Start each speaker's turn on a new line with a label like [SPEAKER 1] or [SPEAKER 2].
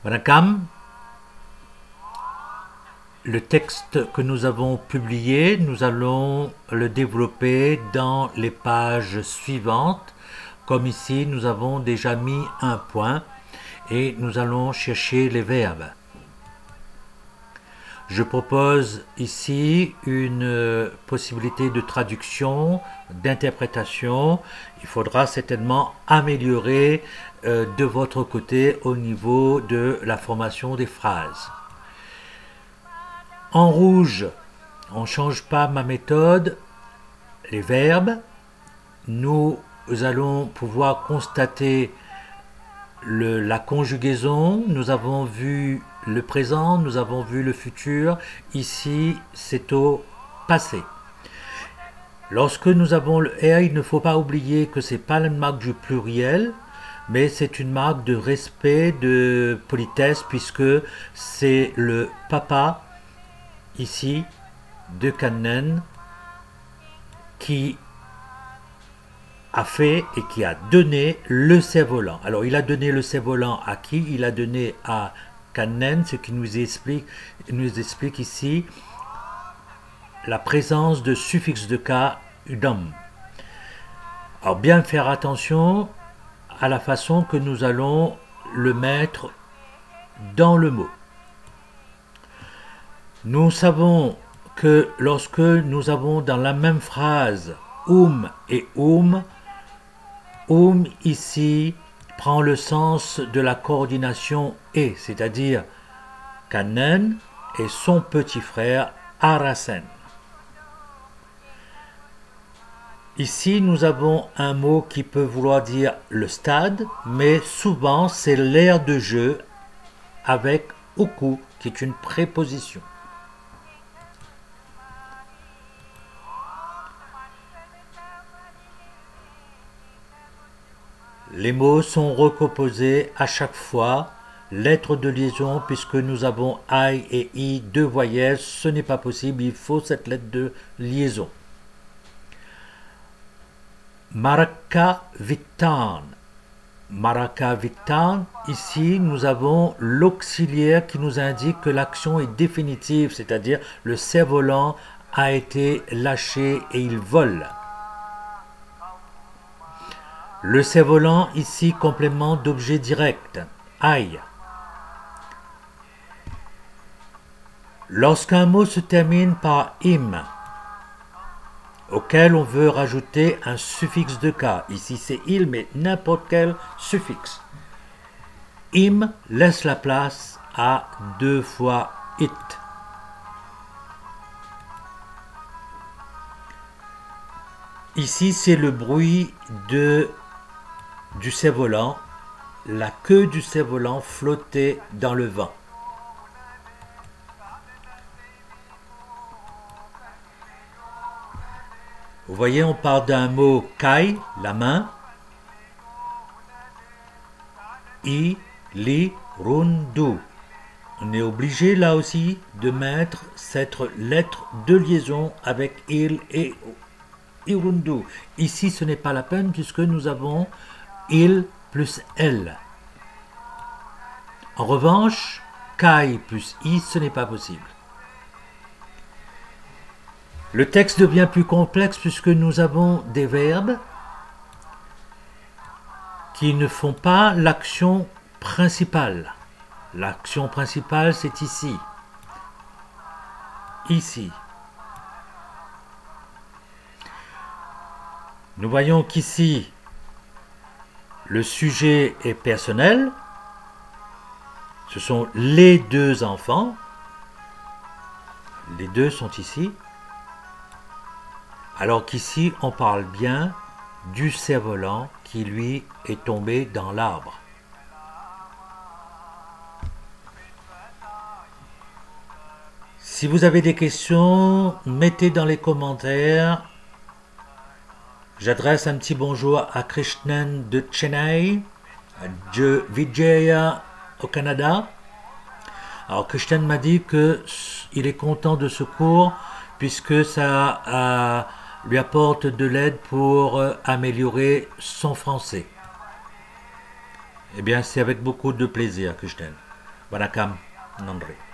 [SPEAKER 1] Vanakkam, le texte que nous avons publié, nous allons le développer dans les pages suivantes. Comme ici, nous avons déjà mis un point et nous allons chercher les verbes. Je propose ici une possibilité de traduction, d'interprétation. Il faudra certainement améliorer de votre côté au niveau de la formation des phrases. En rouge, on ne change pas ma méthode. Les verbes, nous allons pouvoir constater la conjugaison. Nous avons vu le présent, nous avons vu le futur. Ici, c'est au passé. Lorsque nous avons le R, il ne faut pas oublier que ce n'est pas la marque du pluriel, mais c'est une marque de respect, de politesse, puisque c'est le papa, ici, de Kannen, qui a fait et qui a donné le cerf-volant. Alors, il a donné le cerf-volant à qui? Il a donné à Kannen, ce qui nous explique ici la présence de suffixe de K, udam. Alors, bien faire attention à la façon que nous allons le mettre dans le mot. Nous savons que lorsque nous avons dans la même phrase et ici prend le sens de la coordination et, c'est-à-dire Kannen et son petit frère Arasen. Ici, nous avons un mot qui peut vouloir dire le stade, mais souvent c'est l'aire de jeu avec oku, qui est une préposition. Les mots sont recomposés à chaque fois, lettres de liaison, puisque nous avons I et I, deux voyelles, ce n'est pas possible, il faut cette lettre de liaison. Maraka Vitan. Maraka Vitan, ici nous avons l'auxiliaire qui nous indique que l'action est définitive, c'est-à-dire le cerf-volant a été lâché et il vole. Le cerf-volant, ici, complément d'objet direct. Aïe. Lorsqu'un mot se termine par im, auquel on veut rajouter un suffixe de K, ici c'est il, mais n'importe quel suffixe, im laisse la place à deux fois it. Ici, c'est le bruit du cerf-volant, la queue du cerf-volant flottait dans le vent. Vous voyez, on parle d'un mot kai, la main, i, li, rundu. On est obligé là aussi de mettre cette lettre de liaison avec il et irundu. Ici, ce n'est pas la peine puisque nous avons il plus elle. En revanche, kai plus i, ce n'est pas possible. Le texte devient plus complexe puisque nous avons des verbes qui ne font pas l'action principale. L'action principale, c'est ici. Ici. Nous voyons qu'ici, le sujet est personnel. Ce sont les deux enfants. Les deux sont ici. Alors qu'ici, on parle bien du cerf-volant qui, lui, est tombé dans l'arbre. Si vous avez des questions, mettez dans les commentaires. J'adresse un petit bonjour à Krishnan de Chennai, de Vijaya au Canada. Alors Krishnan m'a dit qu'il est content de ce cours puisque ça lui apporte de l'aide pour améliorer son français. Eh bien, c'est avec beaucoup de plaisir, Krishnan. Barakam, Nandri.